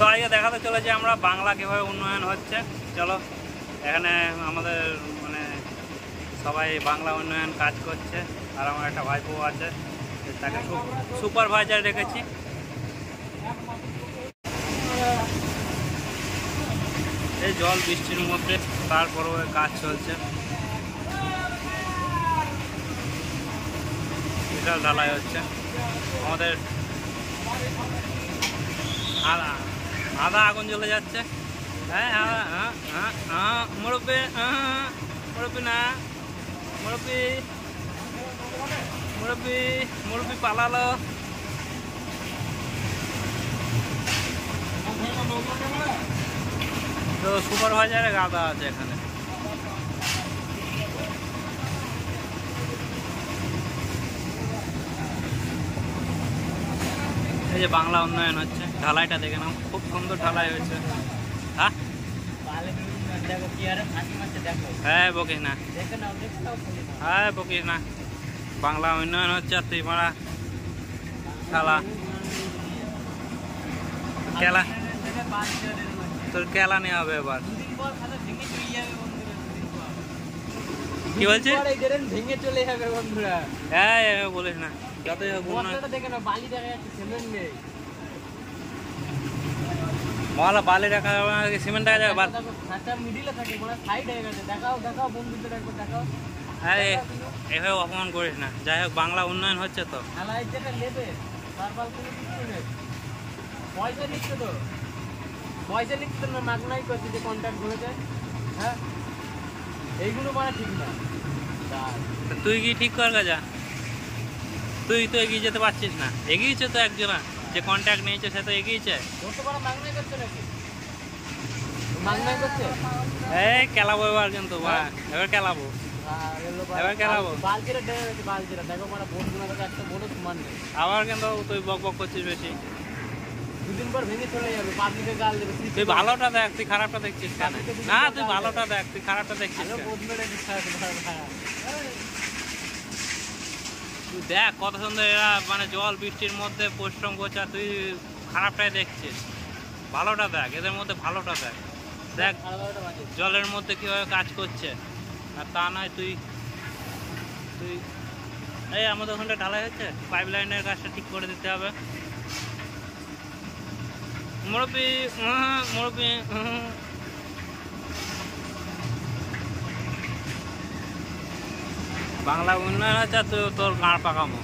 তো আজকে দেখাতে চলেছি আমরা বাংলা কীভাবে উন্নয়ন হচ্ছে। চলো, এখানে আমাদের মানে সবাই বাংলা উন্নয়ন কাজ করছে, আর আমার একটা ভাইপো আছে, তাকে সুপারভাইজার রেখেছি। এই জল বৃষ্টির মধ্যে তারপরেও কাজ চলছে, বিশাল ঢালাই হচ্ছে আমাদের। আধা আগুন জ্বলে যাচ্ছে। হ্যাঁ মুরব্বি, মুরব্বি না, মুরব্বি মুরব্বি মুরব্বি পালালো। তো সুপারভাইজারে গাদা আছে এখানে। এই যে বাংলা উন্নয়ন হচ্ছে, ঢালাইটা দেখে নাও, খুব সুন্দর ঢালাই হয়েছে। হ্যাঁ বকিস না, হ্যাঁ বকিস না, বাংলা উন্নয়ন হচ্ছে। আর তুই মারা খেলা খেলা তোর খেলা নেওয়া হবে এবার। কি বলছে? ভেঙে চলে যাবে বন্ধুরা। হ্যাঁ বলিস না, যতই হোক বালি দেখা যাচ্ছে, সিমেন্ট নেই। মহলা বালি দেখা যাবে না, সিমেন্ট দেখা যাবে। মিডিলে থাকে, সাইড হয়ে গেছে। দেখাও দেখাও বন্ধুদের একবার দেখাও। আরে এভাবে অপমান করিস না। যাই হোক, বাংলা উন্নয়ন হচ্ছে তো। যেটা নেবে তারপর কোনো কিছু নেই, পয়সা নিচ্ছে তো, পয়সা নিচ্ছে না, মাগনাই করছে যে কন্ট্যাক্ট করেছে। হ্যাঁ এইগুলো মানে ঠিক না। তুই কি ঠিক কর যা, তুই তো এগিয়ে যেতে পারছিস না। এগিয়েছে তো একজনা, যে কন্ট্যাক্ট নিয়েছে সে তো এগিয়েছে। এই খেলাবো এবার, কিন্তু এবার খেলাবো, এবার খেলাবো। আবার কিন্তু তুই বক বক করছিস বেশি। দুদিন পর ভেঙে চলে যাবে, পাবলিকে গাল দেবে। তুই ভালোটা দেখ, তুই খারাপটা দেখছিস কেন? না তুই ভালোটা দেখ, তুই খারাপটা দেখছিস। তুই দেখ কত সুন্দর এরা মানে জল বৃষ্টির মধ্যে পরিশ্রম করছে, আর তুই খারাপটাই দেখছিস। ভালোটা দেখ, এদের মধ্যে ভালোটা দেখ। দেখ জলের মধ্যে কীভাবে কাজ করছে, আর তা নয় তুই তুই এই আমাদের ওখানটা ঢালাই হচ্ছে, পাইপ লাইনের কাজটা ঠিক করে দিতে হবে। মুরব্বি মুরব্বি বাংলা উন্নয়ন আছে, তুই তোর গাঁড় পাকামো।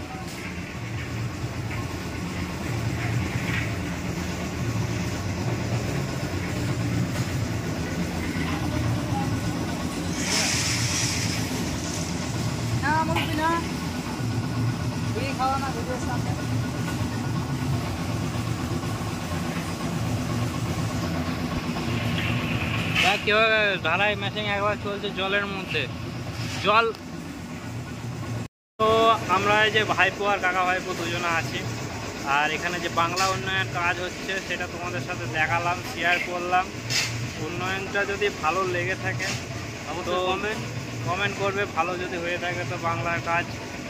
কিভাবে ঢালাই মেশিন একবার চলছে জলের মধ্যে। জল তো আমরা এই যে ভাইপো আর কাকা ভাইপো দুজনে আছি, আর এখানে যে বাংলা উন্নয়ন কাজ হচ্ছে সেটা তোমাদের সাথে দেখালাম, শেয়ার করলাম। উন্নয়নটা যদি ভালো লেগে থাকে তো কমেন্ট করবে, ভালো যদি হয়ে থাকে তো বাংলার কাজ।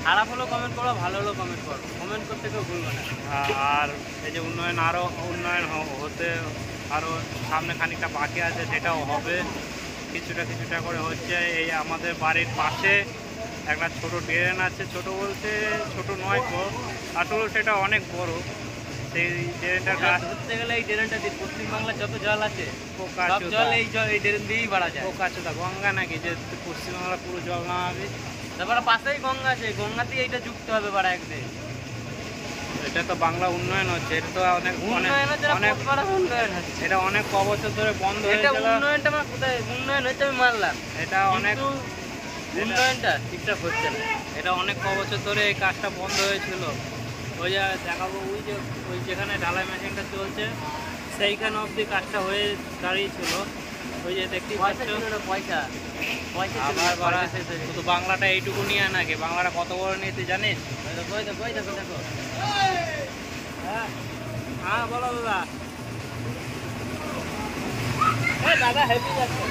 খারাপ হলেও কমেন্ট করো, ভালো হলেও কমেন্ট করো, কমেন্ট করতে কেউ ভুলবে না। আর এই যে আরও উন্নয়ন হতে আরও সামনে খানিকটা বাকি আছে, সেটাও হবে। কিছুটা কিছুটা করে হচ্ছে। এই আমাদের বাড়ির পাশে একটা ছোট ড্রেন আছে, ছোট বলতে ছোট নয় তো, আসলে সেটা অনেক বড়। সেই ড্রেনটার কাজ ধরতে গেলে এই ড্রেনটা দিয়ে পশ্চিমবাংলার যত জল আছে সব জল এই ড্রেন দিয়েই বাড়া যায়। কাছুদা গঙ্গা নাকি যে পশ্চিমবাংলা পুরো জল না হবে, তারপরে পাশেই গঙ্গা আছে, গঙ্গাতেই এইটা যুক্ত হবে বাড়া একদিন। এটা তো বাংলা উন্নয়ন হচ্ছে, এটা তো অনেক এটা অনেক ক বছর ধরে বন্ধ হয়েছিল। উন্নয়নটা আমার কোথায় উন্নয়ন হচ্ছে আমি মানলাম, এটা অনেক উন্নয়নটা ঠিকঠাক হচ্ছে না। এটা অনেক ক বছর ধরে এই কাজটা বন্ধ হয়েছিল। ওই যে দেখাবো, ওই যেখানে ঢালাই মেশিনটা চলছে সেইখানে অবধি কাজটা হয়ে দাঁড়িয়েছিল। ওই যে দেখতে পাচ্ছ পয়সা আবার শুধু বাংলাটা এইটুকু নিয়ে নাকি, বাংলাটা কত বড় নিয়ে তুই জানিস? দেখো হ্যাঁ বলো দাদা। দাদা হেভি যাচ্ছে।